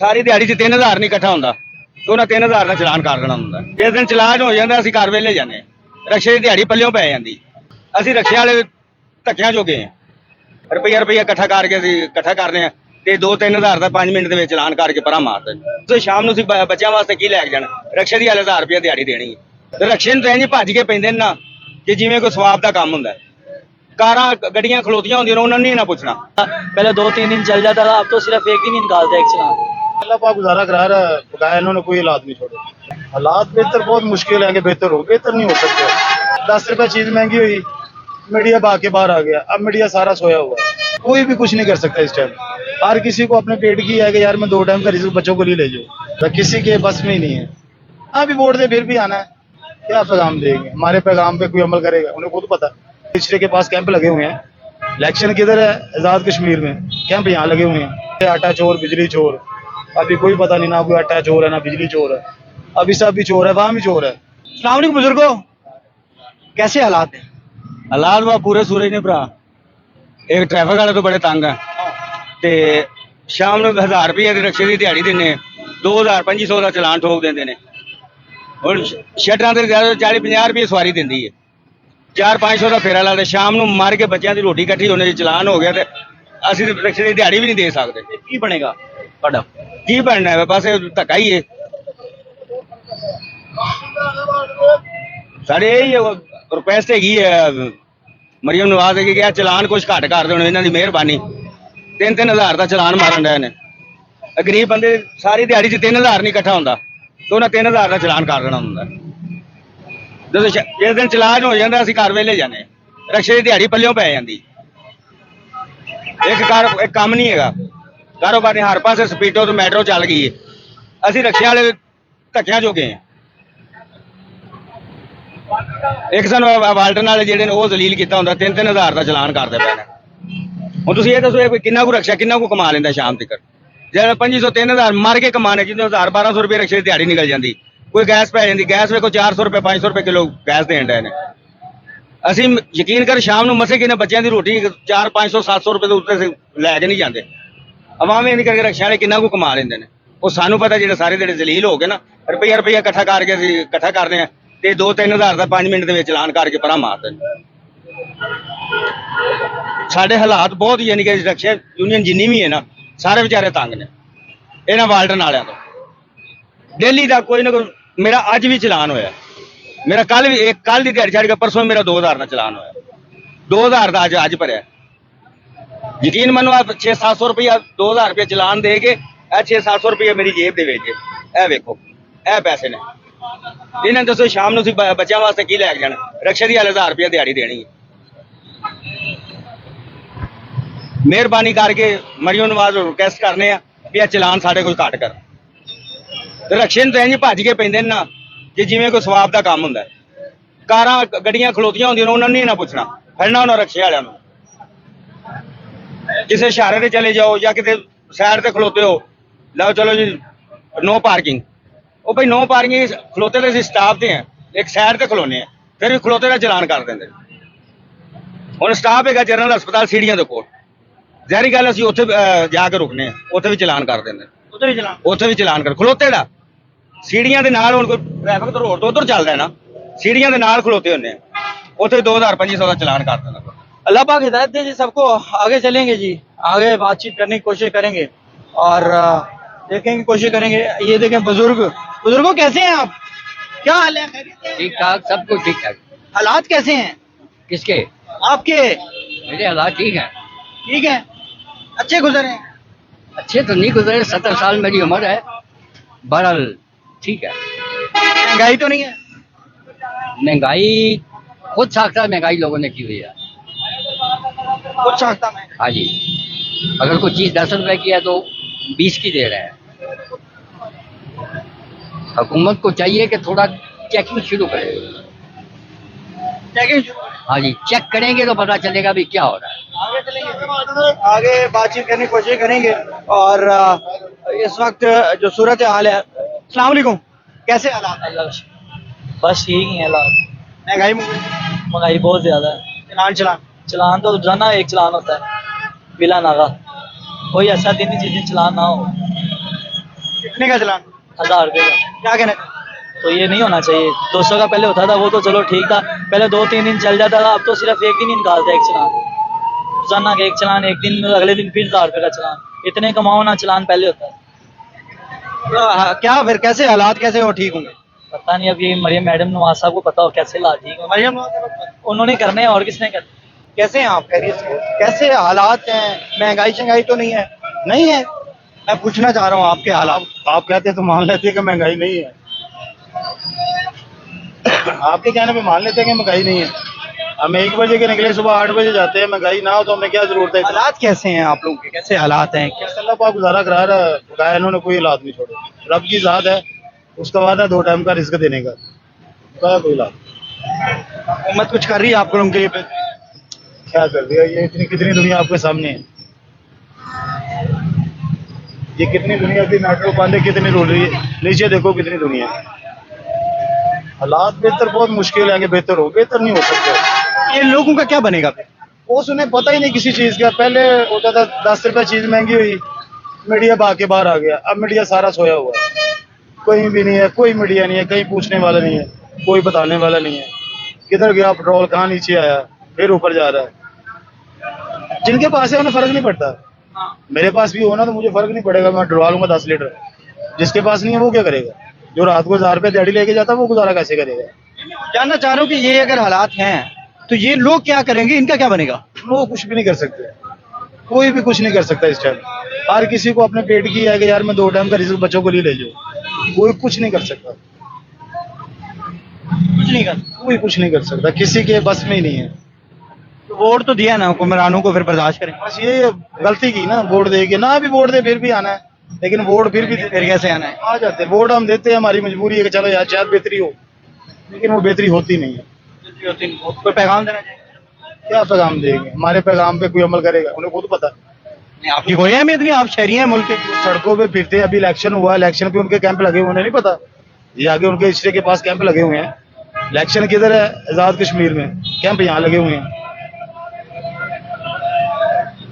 ਸਾਰੀ ਦਿਹਾੜੀ 'ਚ 3000 ਨਹੀਂ ਇਕੱਠਾ ਹੁੰਦਾ ਤੇ ਉਹਨਾਂ 3000 ਦਾ ਚਲਾਨ ਕਰ ਦੇਣਾ ਹੁੰਦਾ। ਜਿਸ ਦਿਨ ਚਲਾਨ ਹੋ ਜਾਂਦਾ ਅਸੀਂ ਘਰ ਵੇਲੇ ਜਾਂਦੇ ਹਾਂ। ਰਕਸ਼ੇ ਦੀ ਦਿਹਾੜੀ ਪੱਲਿਓਂ ਪੈ ਜਾਂਦੀ। ਅਸੀਂ ਰਕਸ਼ੇ ਵਾਲੇ ਧੱਕਿਆਂ ਜੋਗੇ ਹਾਂ। ਰੁਪਈਆ ਇਕੱਠਾ ਕਰਕੇ ਅਸੀਂ ਇਕੱਠਾ ਕਰਦੇ ਹਾਂ ਤੇ 2-3000 ਦਾ 5 ਮਿੰਟ ਦੇ ਵਿੱਚ ਚਲਾਨ ਕਰਕੇ ਪਰਾਂ ਮਾਰ ਦਿੰਦੇ। ਤੇ ਸ਼ਾਮ ਨੂੰ ਅਸੀਂ ਬੱਚਿਆਂ ਵਾਸਤੇ ਕੀ ਲੈ ਕੇ ਜਾਣਾ? ਰਕਸ਼ੇ ਦੀ 1000 ਰੁਪਇਆ ਦਿਹਾੜੀ ਦੇਣੀ ਤੇ ਰਕਸ਼ੇ ਨੂੰ ਤਾਂ ਇੰਝ ਭੱਜ ਕੇ ਪੈਂਦੇ ਨੇ ਨਾ ਕਿ ਜਿਵੇਂ ਕੋਈ ਸਵਾਬ ਦਾ ਕੰਮ ਹੁੰਦਾ। कारा गड्डियां खलोतियां होंदियां उन्होंने नहीं ना पूछना। पहले 2-3 दिन चल जाता था, अब तो सिर्फ एक दिन ही निकालते हैं एक चलान। अल्लाह पाक गुजारा करा रहा है, बकाया इन्होंने कोई हालात नहीं छोड़े। हालात बेहतर बहुत मुश्किल है कि बेहतर हो, बेहतर नहीं हो सकते। 10 रुपए चीज महंगी हुई, मीडिया भाग के बाहर आ गया। अब मीडिया सारा सोया हुआ है, कोई भी कुछ नहीं कर सकता इस टाइम। हर किसी को अपने पेट की है कि यार मैं 2 टाइम का रिज़्क बच्चों को लिए ले जाऊँ, किसी के बस में ही नहीं है। अभी वोट दे फिर भी आना है, क्या पैगाम देंगे? हमारे पैगाम पे कोई अमल करेगा? उन्हें खुद पता। पिछले के पास कैंप लगे हुए हैं। इलेक्शन किधर है? आज़ाद कश्मीर में कैंप यहाँ लगे हुए हैं। आटा चोर, बिजली चोर, अभी कोई पता नहीं, ना कोई आटा चोर है ना बिजली चोर है। अभी सब भी चोर है, वहाँ भी चोर है। अस्सलाम वालेकुम बुजुर्गो, कैसे हालात हैं? हालात वह पूरे सूरज ने भरा। एक ट्रैफिक वाले तो बड़े तंग है ते शाम ਨੂੰ 1000 ਰੁਪਏ ਦੀ ਰਕਸ਼ੇ ਦੀ ਦਿਹਾੜੀ ਦਿੰਨੇ 2500 ਦਾ ਚਲਾਨ ਠੋਕ ਦਿੰਦੇ ਨੇ। ਹੁਣ ਸ਼ਟਰਾਂ ਤੇ 40-50 ਰੁਪਏ ਸਵਾਰੀ ਦਿੰਦੀ ਹੈ। 400-500 ਦਾ ਫੇਰਾ ਲਾਦੇ ਸ਼ਾਮ ਨੂੰ ਮਾਰ ਕੇ ਬੱਚਿਆਂ ਦੀ ਰੋਟੀ ਇਕੱਠੀ ਹੋਣੇ ਚਲਾਨ ਹੋ ਗਿਆ ਤੇ ਅਸੀਂ ਰਕਸ਼ੇ ਦੀ ਦਿਹਾੜੀ ਵੀ ਨਹੀਂ ਦੇ ਸਕਦੇ। ਕੀ ਬਣੇਗਾ ਤੁਹਾਡਾ? ਕੀ ਬਣਨਾ ਹੈ? ਬਸ ਧੱਕਾ ਹੀ ਹੈ ਸਾਡੇ। ਇਹੀ ਰਿਕੁਐਸਟ ਹੈਗੀ ਹੈ ਮਰੀਮ ਨਵਾਜ਼ ਹੈਗੀ ਕਿ ਇਹ ਚਲਾਨ ਕੁਛ ਘੱਟ ਕਰ ਦੇਣ, ਇਹਨਾਂ ਦੀ ਮਿਹਰਬਾਨੀ। 3-3000 ਦਾ ਚਲਾਨ ਮਾਰਨ ਡਏ ਨੇ। ਗਰੀਬ ਬੰਦੇ ਸਾਰੀ ਦਿਹਾੜੀ 'ਚ 3000 ਨਹੀਂ ਇਕੱਠਾ ਹੁੰਦਾ ਤੇ ਉਹਨਾਂ 3000 ਦਾ ਚਲਾਨ ਕਰ ਦੇਣਾ ਹੁੰਦਾ। ਜਦੋਂ ਜਿਸ ਦਿਨ ਚਲਾਨ ਹੋ ਜਾਂਦਾ ਅਸੀਂ ਘਰ ਵੇਲੇ ਜਾਂਦੇ ਹਾਂ। ਰਕਸ਼ੇ ਦੀ ਦਿਹਾੜੀ ਪੱਲਿਓਂ ਪੈ ਜਾਂਦੀ। ਇੱਕ ਕੰਮ ਨਹੀਂ ਹੈਗਾ ਕਾਰੋਬਾਰ ਨੇ। ਹਰ ਪਾਸੇ ਸਪੀਡੋ ਤੇ ਮੈਟਰੋ ਚੱਲ ਗਈ ਹੈ। ਅਸੀਂ ਰਕਸ਼ੇ ਵਾਲੇ ਧੱਕਿਆਂ ਜੋਗੇ ਹਾਂ। ਇੱਕ ਸਾਨੂੰ ਵਾਲਟਨ ਵਾਲੇ ਜਿਹੜੇ ਨੇ ਉਹ ਦਲੀਲ ਕੀਤਾ ਹੁੰਦਾ 3-3000 ਦਾ ਚਲਾਨ ਕਰਦੇ ਪਏ ਨੇ। ਹੁਣ ਤੁਸੀਂ ਇਹ ਦੱਸੋ ਕਿੰਨਾ ਕੁ ਰਕਸ਼ਾ ਕਿੰਨਾ ਕੁ ਕਮਾ ਲੈਂਦਾ ਸ਼ਾਮ ਤੱਕ? ਜਿਹੜਾ 2500-3000 ਮਾਰ ਕੇ ਕਮਾਣੇ ਜਿਹਨੂੰ 1000-1200 ਰੁਪਏ ਰਕਸ਼ੇ ਦੀ ਦਿਹਾੜੀ ਨਿਕਲ ਜਾਂਦੀ। ਕੋਈ ਗੈਸ ਪੈ ਜਾਂਦੀ, ਗੈਸ ਵੇਖੋ 400 ਰੁਪਏ 500 ਰੁਪਏ ਕਿਲੋ ਗੈਸ ਦੇਣ ਡਏ ਨੇ। ਅਸੀਂ ਯਕੀਨ ਕਰ ਸ਼ਾਮ ਨੂੰ ਮਸੇ ਕਿਨੇ ਬੱਚਿਆਂ ਦੀ ਰੋਟੀ 400-500-700 ਰੁਪਏ ਦੇ ਉੱਤੇ ਲੈ ਕੇ ਨਹੀਂ ਜਾਂਦੇ। ਅਵਾਮ ਇਹ ਨਹੀਂ ਕਰਕੇ ਰਕਸ਼ਾ ਵਾਲੇ ਕਿੰਨਾ ਕੁ ਕਮਾ ਲੈਂਦੇ ਨੇ ਉਹ ਸਾਨੂੰ ਪਤਾ। ਜਿਹੜੇ ਸਾਰੇ ਜਿਹੜੇ ਜ਼ਲੀਲ ਹੋ ਗਏ ਨਾ ਰੁਪਈਆ ਇਕੱਠਾ ਕਰਕੇ ਅਸੀਂ ਇਕੱਠਾ ਕਰਦੇ ਹਾਂ ਤੇ 2-3000 ਦਾ 5 ਮਿੰਟ ਦੇ ਵਿੱਚ ਚਲਾਨ ਕਰਕੇ ਪਰਾਂ ਮਾਰ ਦਿੰਦੇ। ਸਾਡੇ ਹਾਲਾਤ ਬਹੁਤ ਯਾਨੀ ਕਿ ਰਕਸ਼ਾ ਯੂਨੀਅਨ ਜਿੰਨੀ ਵੀ ਹੈ ਨਾ ਸਾਰੇ ਵਿਚਾਰੇ ਤੰਗ ਨੇ ਇਹਨਾਂ ਵਾਲਟਨ ਵਾਲਿਆਂ ਤੋਂ। ਡੇਲੀ ਦਾ ਕੋਈ ਨਾ ਕੋਈ ਮੇਰਾ ਅੱਜ ਵੀ ਚਲਾਨ ਹੋਇਆ। ਮੇਰਾ ਕੱਲ ਦੀ ਦਿਹਾੜੀ ਛੱਡ ਕੇ ਪਰਸੋਂ ਮੇਰਾ 2000 ਦਾ ਚਲਾਨ ਹੋਇਆ। 2000 ਦਾ ਅੱਜ ਭਰਿਆ। ਯਕੀਨ ਮੰਨੋ 600-700 ਰੁਪਇਆ 2000 ਰੁਪਏ ਚਲਾਨ ਦੇ ਕੇ ਇਹ 600-700 ਰੁਪਏ ਮੇਰੀ ਜੇਬ ਦੇ ਵਿੱਚ। ਇਹ ਵੇਖੋ ਇਹ ਪੈਸੇ ਨੇ। ਇਹਨਾਂ ਦੱਸੋ ਸ਼ਾਮ ਨੂੰ ਅਸੀਂ ਬੱਚਿਆਂ ਵਾਸਤੇ ਕੀ ਲੈ ਕੇ ਜਾਣਾ? ਰਕਸ਼ੇ ਦੀ 1000 ਰੁਪਏ ਦਿਹਾੜੀ ਦੇਣੀ ਹੈ। ਮਿਹਰਬਾਨੀ ਕਰਕੇ ਮਰੀਮ ਨਵਾਜ਼ ਨੂੰ ਰਿਕਵੈਸਟ ਕਰਨੇ ਆ ਵੀ ਇਹ ਚਲਾਨ ਸਾਡੇ ਕੋਲ ਘੱਟ ਕਰ। ਰਕਸ਼ੇ ਨੂੰ ਤਾਂ ਇੰਝ ਭੱਜ ਕੇ ਪੈਂਦੇ ਨੇ ਨਾ ਕਿ ਜਿਵੇਂ ਕੋਈ ਸਵਾਬ ਦਾ ਕੰਮ ਹੁੰਦਾ। ਕਾਰਾਂ ਗੱਡੀਆਂ ਖਲੋਤੀਆਂ ਹੁੰਦੀਆਂ ਉਹਨਾਂ ਨੇ ਨਹੀਂ ਨਾ ਪੁੱਛਣਾ, ਫੜਨਾ ਉਹਨਾਂ ਰਕਸ਼ੇ ਵਾਲਿਆਂ ਨੂੰ। ਕਿਸੇ ਇਸ਼ਾਰੇ ਤੇ ਚਲੇ ਜਾਓ ਜਾਂ ਕਿਤੇ ਸਾਈਡ ਤੇ ਖਲੋਤੇ ਹੋ, ਲਓ ਚਲੋ ਜੀ ਨੋ ਪਾਰਕਿੰਗ। ਉਹ ਭਾਈ ਨੋ ਪਾਰਕਿੰਗ ਖਲੋਤੇ ਤੇ ਅਸੀਂ ਸਟਾਫ ਤੇ ਆ, ਇੱਕ ਸਾਈਡ ਤੇ ਖਲੋਨੇ ਆ, ਫਿਰ ਵੀ ਖਲੋਤੇ ਦਾ ਚਲਾਨ ਕਰ ਦਿੰਦੇ। ਹੁਣ ਸਟਾਫ ਹੈਗਾ ਜਨਰਲ ਹਸਪਤਾਲ ਸੀੜੀਆਂ ਦੇ ਕੋਲ, ਜ਼ਾਹਰੀ ਗੱਲ ਅਸੀਂ ਉੱਥੇ ਜਾ ਕੇ ਰੁਕਨੇ ਆ, ਉੱਥੇ ਵੀ ਚਲਾਨ ਕਰ ਦਿੰਦੇ। ਉੱਥੇ ਵੀ ਚਲਾਨ ਕਰ ਖਲੋਤੇ ਦਾ ਸੀੜੀਆਂ ਦੇ ਨਾਲ। ਹੁਣ ਕੋਈ ਟ੍ਰੈਫਿਕ ਤੋਂ ਰੋਡ ਤੋਂ ਉਧਰ ਚੱਲਦਾ ਨਾ, सीढ़ियां नाल खलोते होने उसे 2000-2500 का चलान कर देना। अल्लाह पाक हिदायत दे जी सबको। आगे चलेंगे जी, आगे बातचीत करने की कोशिश करेंगे और देखेंगे, कोशिश करेंगे। ये देखें बुजुर्गों कैसे हैं आप? क्या हाल है? ठीक ठाक, सब कुछ ठीक ठाक। हालात कैसे हैं? किसके? आपके? मेरे हालात ठीक है। ठीक है, अच्छे गुजरे? अच्छे तो नहीं गुजरे, 70 साल मेरी उम्र है, बहरहाल ठीक है। महंगाई तो नहीं है? महंगाई खुद साख्ता महंगाई लोगों ने की हुई है। कुछ साख्ता में? हाँ जी, अगर कोई चीज़ 10 रुपए की है तो 20 की दे रहे हैं। हुकूमत को चाहिए कि थोड़ा चेकिंग शुरू करे। चेकिंग? हाँ जी, चेक करेंगे तो पता चलेगा भी क्या हो रहा है। आगे चलेंगे, आगे बातचीत करने की कोशिश करेंगे। और इस वक्त जो सूरत हाल है, अस्सलाम वालेकुम, कैसे हालात? बस ठीक ही है हालात। महंगाई महंगाई बहुत ज्यादा है। चलान तो रोजाना एक चलान होता है बिला नागा, कोई ऐसा दिन नहीं जिस दिन चलान ना हो। कितने का चलान? 1000 रुपये का। क्या कहना चाहते तो ये नहीं होना चाहिए। 200 का पहले होता था, वो तो चलो ठीक था, पहले 2-3 दिन चल जाता था, अब तो सिर्फ एक दिन ही निकालता है एक चलान। रोजाना का एक चलान, एक दिन में अगले दिन फिर 1000 रुपये का चलान। इतने कमाओ ना, चलान पहले होता है। तो, क्या फिर कैसे हालात कैसे वो ठीक होंगे? पता नहीं, अब ये मरियम मैडम नवाज साहब को पता हो कैसे ला दी। मरियम उन्होंने करने हैं, और किसने करने? कैसे हैं आप? खैरियत से? कैसे हालात हैं? महंगाई शंगाई तो नहीं है? नहीं है, मैं पूछना चाह रहा हूँ आपके हालात। आप कहते हैं तो मान लेते हैं कि महंगाई नहीं है। आपके कहने पे मान लेते हैं कि महंगाई नहीं है। हम 1 बजे के निकले, सुबह 8 बजे जाते हैं। महंगाई ना हो तो हमें क्या जरूरत है? हालात कैसे हैं आप लोगों के? कैसे हालात हैं? क्या अल्लाह पाक गुजारा करा रहा है, खुदा इन्होंने कोई औलाद नहीं छोड़े। रब की ज़ात है, उसका वादा 2 टाइम का रिस्क देने का, क्या कोई औलाद। हुकूमत कुछ कर रही है आप लोगों के लिए? क्या कर दिया ये? इतनी कितनी दुनिया आपके सामने है। ये कितनी दुनिया की मेट्रो पाले कितनी रोल रही है, नीचे देखो कितनी दुनिया है। हालात बेहतर बहुत मुश्किल है कि बेहतर हो, बेहतर नहीं हो सकते। ये लोगों का क्या बनेगा फिर? वो उन्हें पता ही नहीं किसी चीज का। पहले होता था 10 रुपए चीज महंगी हुई, मीडिया भाग के बाहर आ गया। अब मीडिया सारा सोया हुआ है, कहीं भी नहीं है, कोई मीडिया नहीं है, कहीं पूछने वाला नहीं है, कोई बताने वाला नहीं है। किधर गया पेट्रोल, कहाँ नीचे आया, फिर ऊपर जा रहा है। जिनके पास है उन्हें फर्क नहीं पड़ता। मेरे पास भी हो ना तो मुझे फर्क नहीं पड़ेगा, मैं डलवा लूंगा 10 लीटर। जिसके पास नहीं है वो क्या करेगा? जो रात को 1000 रुपए दिहाड़ी लेके जाता है वो गुजारा कैसे करेगा? जानना चाह रहा हूँ कि ये अगर हालात हैं तो ये लोग क्या करेंगे? इनका क्या बनेगा? वो कुछ भी नहीं कर सकते, कोई भी कुछ नहीं कर सकता इस टाइम। हर किसी को अपने पेट की है कि यार मैं 2 टाइम का रिस्क बच्चों को लिए ले जाऊँ। कोई कुछ नहीं कर सकता, कुछ नहीं कर। कोई कुछ नहीं कर सकता, किसी के बस में ही नहीं है। तो वोट तो दिया ना हुक्मरानों को, फिर बर्दाश्त करें। बस ये गलती की ना, वोट दे के ना भी वोट दे फिर भी आना है, लेकिन वोट फिर भी फिर कैसे आना है? आ जाते हैं। वोट हम देते हैं, हमारी मजबूरी है कि चलो यार शायद बेहतरी हो, लेकिन वो बेहतरी होती नहीं है। कोई पैगाम देना चाहिए? क्या पैगाम देंगे? हमारे पैगाम पे कोई अमल करेगा? उन्हें खुद पता है। नहीं, आपकी कोई अहमियत नहीं, आप शहरी हैं मुल्क के। सड़कों पे फिरते हैं, अभी इलेक्शन हुआ, इलेक्शन पे उनके कैंप लगे हुए, उन्हें नहीं पता। ये आगे उनके इशरे के पास कैंप लगे हुए हैं। इलेक्शन किधर है? आजाद कश्मीर में, कैंप यहाँ लगे हुए हैं।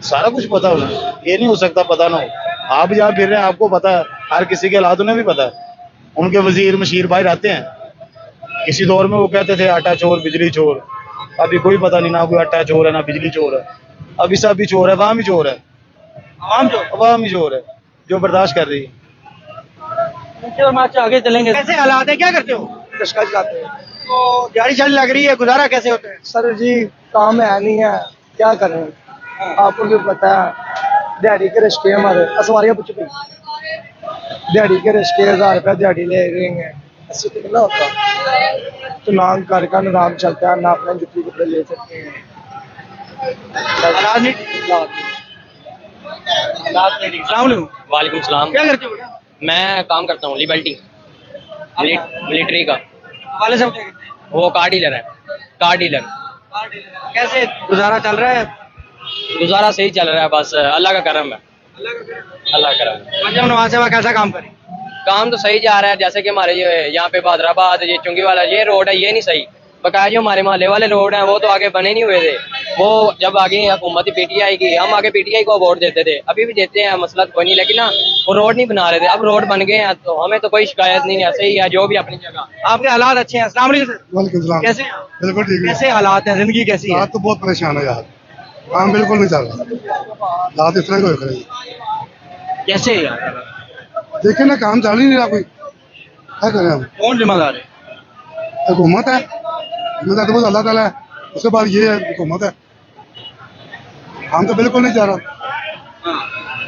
सारा कुछ पता होना, ये नहीं हो सकता पता ना हो। आप जहाँ फिर रहे हैं आपको पता है, हर किसी के हालात उन्हें भी पता है। उनके वजीर मशीर भाई रहते हैं। किसी दौर में वो कहते थे आटा चोर बिजली चोर, अभी कोई पता नहीं, ना कोई आटा चोर है ना बिजली चोर है। अभी सब भी चोर है, वहां भी चोर है, आवाम ही चोर है जो बर्दाश्त कर रही है। आगे चलेंगे। कैसे हालात है? क्या करते हो? रिक्शा चलाते हैं। तो दिहाड़ी चल लग रही है, गुजारा कैसे होता है? सर जी काम है नहीं है, क्या करें? आपको भी पता है दिहाड़ी के रिश्ते हमारे असवारियाँ पूछ गई, दिहाड़ी के रिश्ते 1000 रुपया दिहाड़ी ले रहे हैं, ऐसे तो कितना होता। तो ना घर का निजाम चलता है, ना अपने जुत्ती कपड़े ले सकते हैं। हालात नहीं ठीक। हालात नहीं ठीक। अस्सलाम वालेकुम। वालेकुम सलाम। क्या करते हो बेटा? मैं काम करता हूँ लिबर्टी मिलिट्री का। वाले साहब क्या करते हैं? वो कार डीलर है, कार डीलर। कैसे गुजारा चल रहा है? गुजारा सही चल रहा है, बस अल्लाह का करम है, अल्लाह का करम है। मरियम नवाज साहब कैसा काम करें? काम तो सही जा रहा है। जैसे कि हमारे यहाँ पे बहादराबाद, ये चुंगी वाला ये रोड है, ये नहीं सही। बकाया जो हमारे मोहल्ले वाले रोड हैं वो तो आगे बने नहीं हुए थे। वो जब आगे हुकूमत पीटीआई की, हम आगे पीटीआई को वोट देते थे, अभी भी देते हैं, मसला कोई नहीं, लेकिन ना वो रोड नहीं बना रहे थे। अब रोड बन गए हैं तो हमें तो कोई शिकायत नहीं है, सही है जो भी अपनी जगह। आपके हालात अच्छे हैं? अस्सलाम वालेकुम सर। वालेकुम सलाम। कैसे हैं आप? बिल्कुल ठीक है। कैसे हालात हैं? जिंदगी कैसी है? हाथ तो बहुत परेशान है यार, काम बिल्कुल नहीं चल रहा। हाथ इस तरह को रही, कैसे यार? देखिए ना काम चल ही नहीं रहा, कोई क्या करें हम? कौन जिम्मेदार है? हुकूमत है, जिम्मेदार तो बस अल्लाह ताला है, उसके बाद ये है हुकूमत है। काम तो बिल्कुल नहीं जा रहा।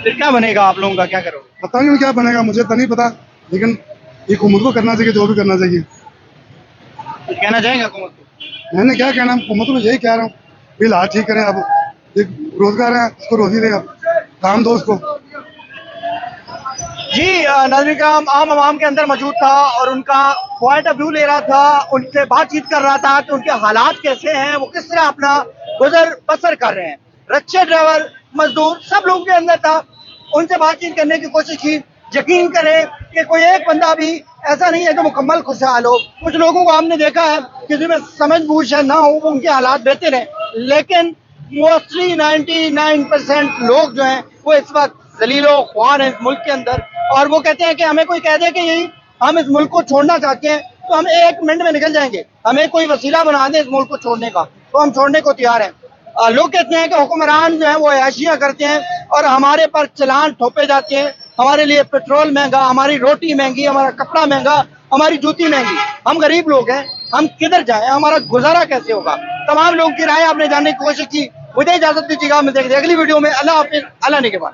फिर क्या बनेगा आप लोगों का? क्या करोगे? पता नहीं क्या बनेगा, मुझे तो नहीं पता, लेकिन ये हुकूमत को करना चाहिए, जो भी करना चाहिए। कुछ कहना चाहेंगे हुकूमत को? मैंने क्या कहना, हुकूमत को यही कह रहा हूँ, फिर हाथ ठीक करें। अब एक रोजगार है उसको रोजी दें, अब काम दो उसको। जी नाज़रीन किराम, आम आवाम के अंदर मौजूद था और उनका पॉइंट ऑफ व्यू ले रहा था, उनसे बातचीत कर रहा था कि उनके हालात कैसे हैं, वो किस तरह अपना गुजर बसर कर रहे हैं। रिक्शा ड्राइवर, मजदूर, सब लोगों के अंदर था। उनसे बातचीत करने की कोशिश की। यकीन करें कि कोई एक बंदा भी ऐसा नहीं है कि मुकम्मल खुशहाल हो। कुछ लोगों को हमने देखा है कि जिनमें समझ बूझ है ना हो, उनके हालात बेहतर हैं, लेकिन मोस्टली 99% लोग जो हैं वो इस वक्त जलीलो ख्वार हैं इस मुल्क के अंदर। और वो कहते हैं कि हमें कोई कह दे कि यही हम इस मुल्क को छोड़ना चाहते हैं तो हम 1 मिनट में निकल जाएंगे, हमें कोई वसीला बना दे इस मुल्क को छोड़ने का तो हम छोड़ने को तैयार हैं। लोग कहते हैं कि हुक्मरान जो है वो ऐशियां करते हैं और हमारे पर चलान थोपे जाते हैं, हमारे लिए पेट्रोल महंगा, हमारी रोटी महंगी, हमारा कपड़ा महंगा, हमारी जूती महंगी। हम गरीब लोग हैं, हम किधर जाएं, हमारा गुजारा कैसे होगा। तमाम लोगों की राय आपने जानने की कोशिश की। मुझे इजाजत दीजिएगा, मैं अगली वीडियो में। अल्लाह हाफिज, अल्लाह निगहबान।